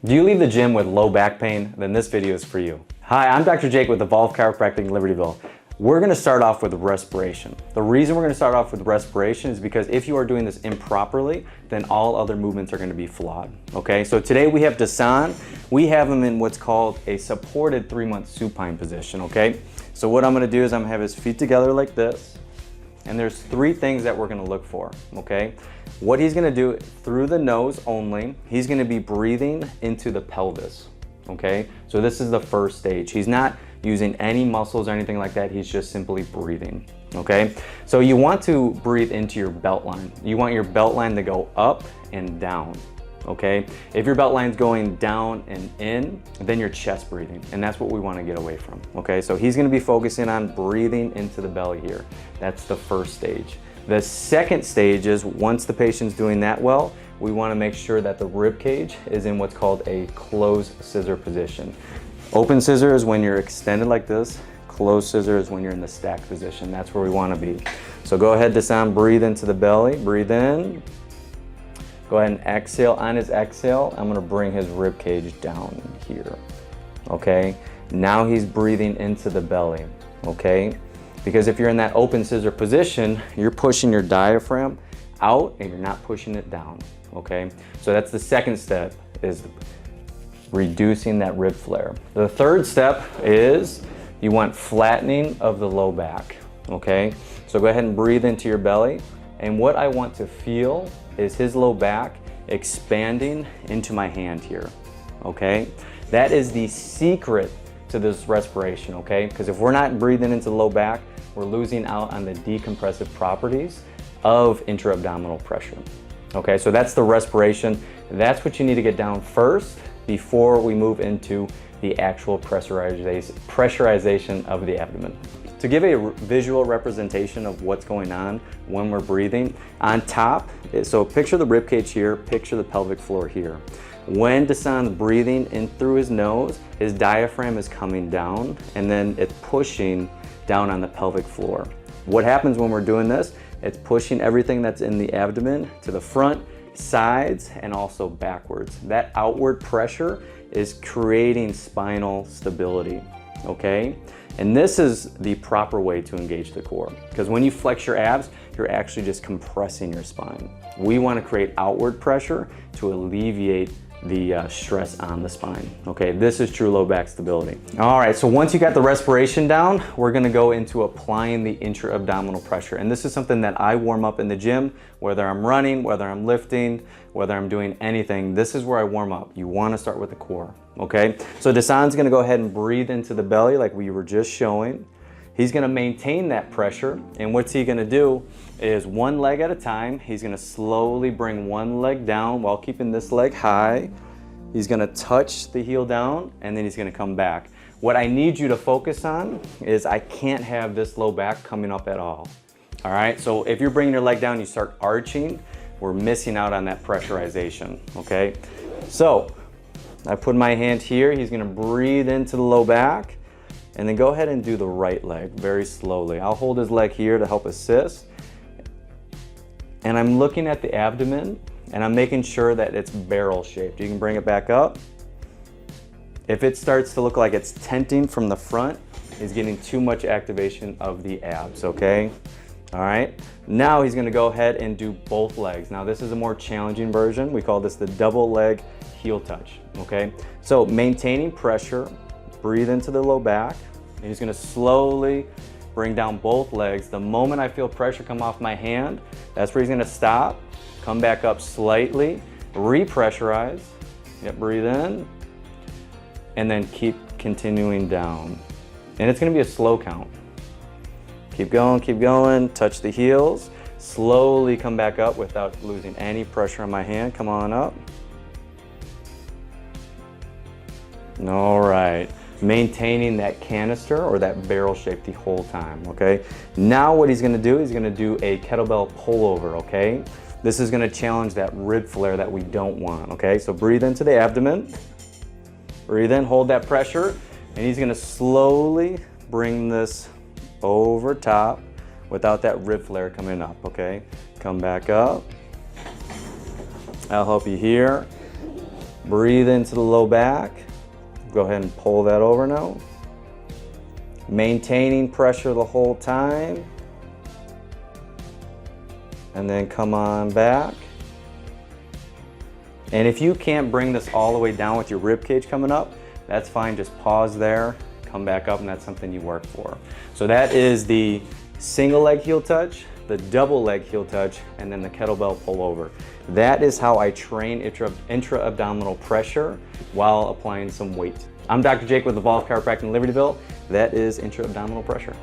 Do you leave the gym with low back pain? Then this video is for you. Hi, I'm Dr. Jake with Evolve Chiropractic of Libertyville. We're gonna start off with respiration. The reason we're gonna start off with respiration is because if you are doing this improperly, then all other movements are gonna be flawed, okay? So today we have Dasan. We have him in what's called a supported 3-month supine position, okay? So what I'm gonna do is I'm gonna have his feet together like this, and there's 3 things that we're gonna look for, okay? What he's gonna do through the nose only, he's gonna be breathing into the pelvis, okay? So this is the first stage. He's not using any muscles or anything like that. He's just simply breathing, okay? So you want to breathe into your belt line. You want your belt line to go up and down, okay? If your belt line's going down and in, then you're chest breathing, and that's what we wanna get away from, okay? So he's gonna be focusing on breathing into the belly here. That's the first stage. The second stage is, once the patient's doing that well, we wanna make sure that the rib cage is in what's called a closed scissor position. Open scissor is when you're extended like this. Closed scissor is when you're in the stacked position. That's where we wanna be. So go ahead, Dasan, breathe into the belly, breathe in. Go ahead and exhale. On his exhale, I'm gonna bring his rib cage down here, okay? Now he's breathing into the belly, okay? Because if you're in that open scissor position, you're pushing your diaphragm out and you're not pushing it down, okay? So that's the second step, is reducing that rib flare. The third step is you want flattening of the low back, okay? So go ahead and breathe into your belly. And what I want to feel is his low back expanding into my hand here, okay? That is the secret to this respiration, okay? Because if we're not breathing into the low back, we're losing out on the decompressive properties of intra-abdominal pressure. Okay, so that's the respiration. That's what you need to get down first before we move into the actual pressurization of the abdomen. To give a visual representation of what's going on when we're breathing, on top, so picture the rib cage here, picture the pelvic floor here. When Dasan's breathing in through his nose, his diaphragm is coming down and then it's pushing down on the pelvic floor. What happens when we're doing this? It's pushing everything that's in the abdomen to the front, sides, and also backwards. That outward pressure is creating spinal stability, okay? And this is the proper way to engage the core, because when you flex your abs, you're actually just compressing your spine. We want to create outward pressure to alleviate the stress on the spine. Okay, this is true low back stability. All right, so once you got the respiration down, we're gonna go into applying the intra-abdominal pressure. And this is something that I warm up in the gym, whether I'm running, whether I'm lifting, whether I'm doing anything, this is where I warm up. You wanna start with the core, okay? So Dasan's gonna go ahead and breathe into the belly like we were just showing. He's gonna maintain that pressure, and what's he gonna do is one leg at a time. He's gonna slowly bring one leg down while keeping this leg high. He's gonna touch the heel down, and then he's gonna come back. What I need you to focus on is I can't have this low back coming up at all. All right, so if you're bringing your leg down, you start arching, we're missing out on that pressurization, okay? So I put my hand here, he's gonna breathe into the low back, and then go ahead and do the right leg very slowly. I'll hold his leg here to help assist. And I'm looking at the abdomen and I'm making sure that it's barrel shaped. You can bring it back up. If it starts to look like it's tenting from the front, he's getting too much activation of the abs, okay? All right, now he's gonna go ahead and do both legs. Now this is a more challenging version. We call this the double leg heel touch, okay? So maintaining pressure, breathe into the low back, and he's gonna slowly bring down both legs. The moment I feel pressure come off my hand, that's where he's gonna stop, come back up slightly, repressurize, yep, breathe in, and then keep continuing down. And it's gonna be a slow count. Keep going, touch the heels, slowly come back up without losing any pressure on my hand. Come on up. All right. Maintaining that canister or that barrel shape the whole time, okay? Now what he's gonna do, he's gonna do a kettlebell pullover, okay? This is gonna challenge that rib flare that we don't want, okay? So breathe into the abdomen, breathe in, hold that pressure, and he's gonna slowly bring this over top without that rib flare coming up, okay? Come back up. I'll help you here. Breathe into the low back. Go ahead and pull that over now. Maintaining pressure the whole time. And then come on back. And if you can't bring this all the way down with your rib cage coming up, that's fine. Just pause there, come back up, and that's something you work for. So that is the single leg heel touch, the double leg heel touch, and then the kettlebell pull over. That is how I train intra-abdominal pressure while applying some weight. I'm Dr. Jake with Evolve Chiropractic in Libertyville. That is intra-abdominal pressure.